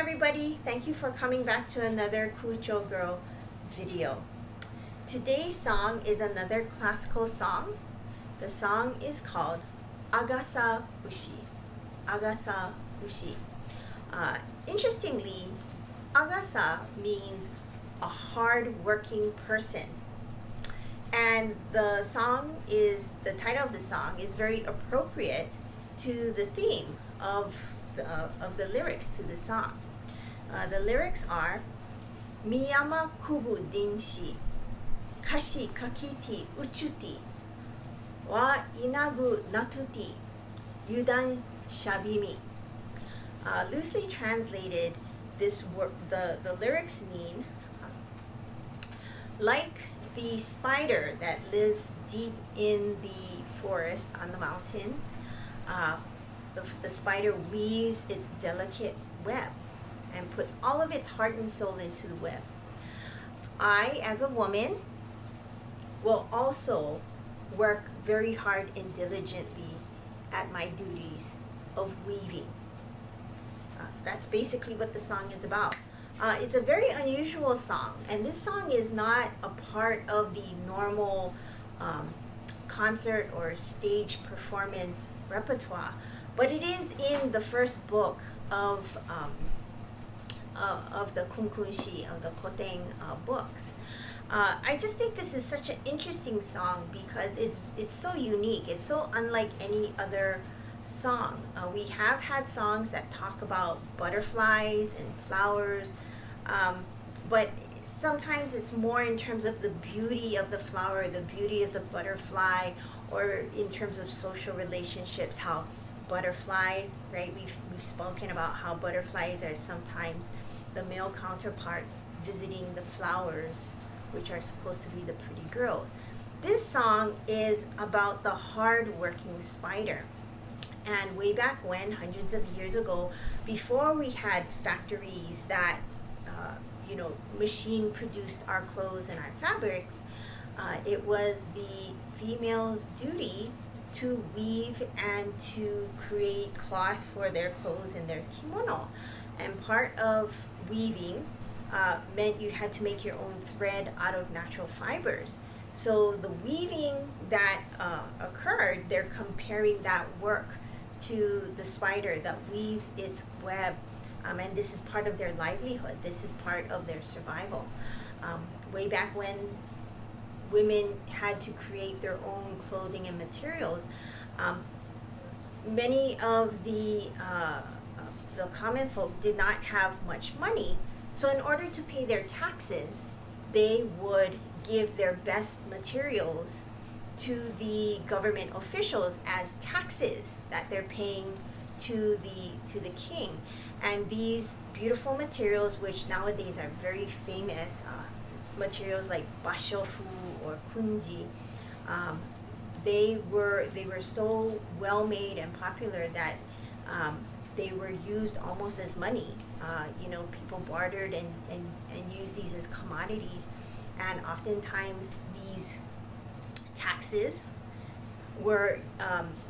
everybody, thank you for coming back to another Kucho Girl video. Today's song is another classical song. The song is called Agasa Bushi. Agasa Bushi. Interestingly, Agasa means a hard-working person. And the title of the song is very appropriate to the theme of the lyrics to the song. The lyrics are Miyama kubu denshi, Kashikakiti uchuti, winagu natuti, Yudan shabimi. Loosely translated, the lyrics mean like the spider that lives deep in the forest on the mountains, the spider weaves its delicate web and puts all of its heart and soul into the web. I, as a woman, will also work very hard and diligently at my duties of weaving. That's basically what the song is about. It's a very unusual song, and this song is not a part of the normal concert or stage performance repertoire, but it is in the first book of the kunkunshi, of the koten books. I just think this is such an interesting song because it's so unique. It's so unlike any other song. We have had songs that talk about butterflies and flowers, but sometimes it's more in terms of the beauty of the flower, the beauty of the butterfly, or in terms of social relationships, how butterflies, right? We've spoken about how butterflies are sometimes the male counterpart visiting the flowers, which are supposed to be the pretty girls. This song is about the hard-working spider. And way back when, hundreds of years ago, before we had factories that machine produced our clothes and our fabrics, it was the female's duty to weave and to create cloth for their clothes and their kimono. And part of weaving meant you had to make your own thread out of natural fibers. So the weaving that occurred, they're comparing that work to the spider that weaves its web, and this is part of their livelihood. This is part of their survival. Way back when women had to create their own clothing and materials, many of the common folk did not have much money, so in order to pay their taxes, they would give their best materials to the government officials as taxes that they're paying to the king. And these beautiful materials, which nowadays are very famous, materials like bashofu or kunji, they were so well made and popular that they were used almost as money. People bartered and used these as commodities, and oftentimes these taxes were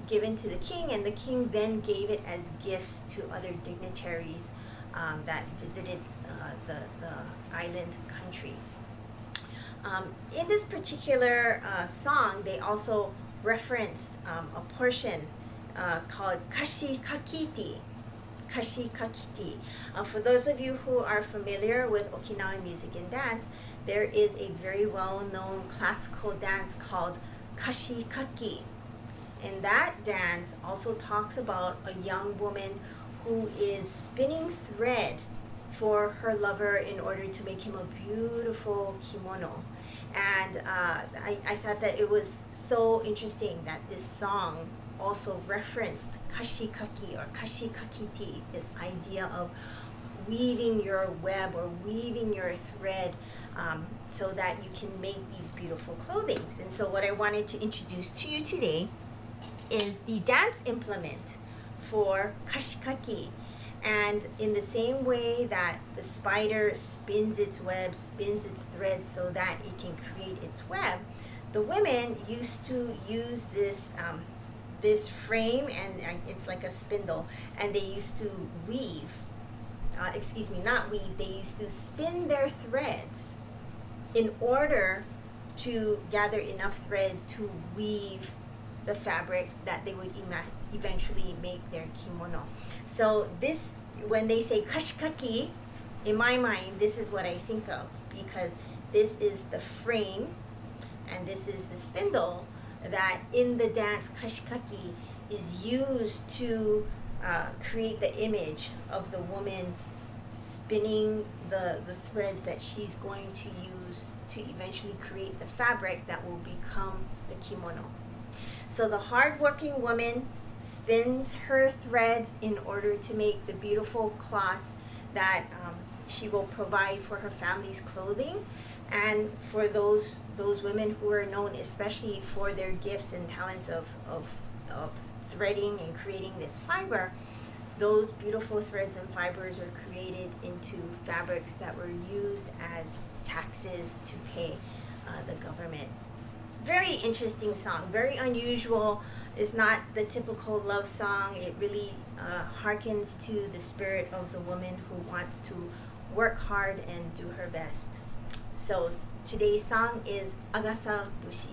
given to the king, and the king then gave it as gifts to other dignitaries that visited the island country. In this particular song, they also referenced a portion called Kashikakiti. Kashikakiti. For those of you who are familiar with Okinawan music and dance, there is a very well-known classical dance called Kashikakiti. And that dance also talks about a young woman who is spinning thread for her lover in order to make him a beautiful kimono. And I thought that it was so interesting that this song also referenced kashikaki or kashikakiti, this idea of weaving your web or weaving your thread so that you can make these beautiful clothings. And so what I wanted to introduce to you today is the dance implement for kashikaki. And in the same way that the spider spins its web, spins its thread so that it can create its web, the women used to use this frame, and it's like a spindle, and they used to weave not weave, they used to spin their threads in order to gather enough thread to weave the fabric that they would eventually make their kimono. So this, when they say kashikaki, in my mind, this is what I think of, because this is the frame and this is the spindle that in the dance kashikaki is used to create the image of the woman spinning the threads that she's going to use to eventually create the fabric that will become the kimono. So the hardworking woman spins her threads in order to make the beautiful cloths that she will provide for her family's clothing, and for those women who are known especially for their gifts and talents of threading and creating this fiber, those beautiful threads and fibers are created into fabrics that were used as taxes to pay the government. Very interesting song, very unusual. It's not the typical love song. It really harkens to the spirit of the woman who wants to work hard and do her best. So today's song is Agasa Bushi.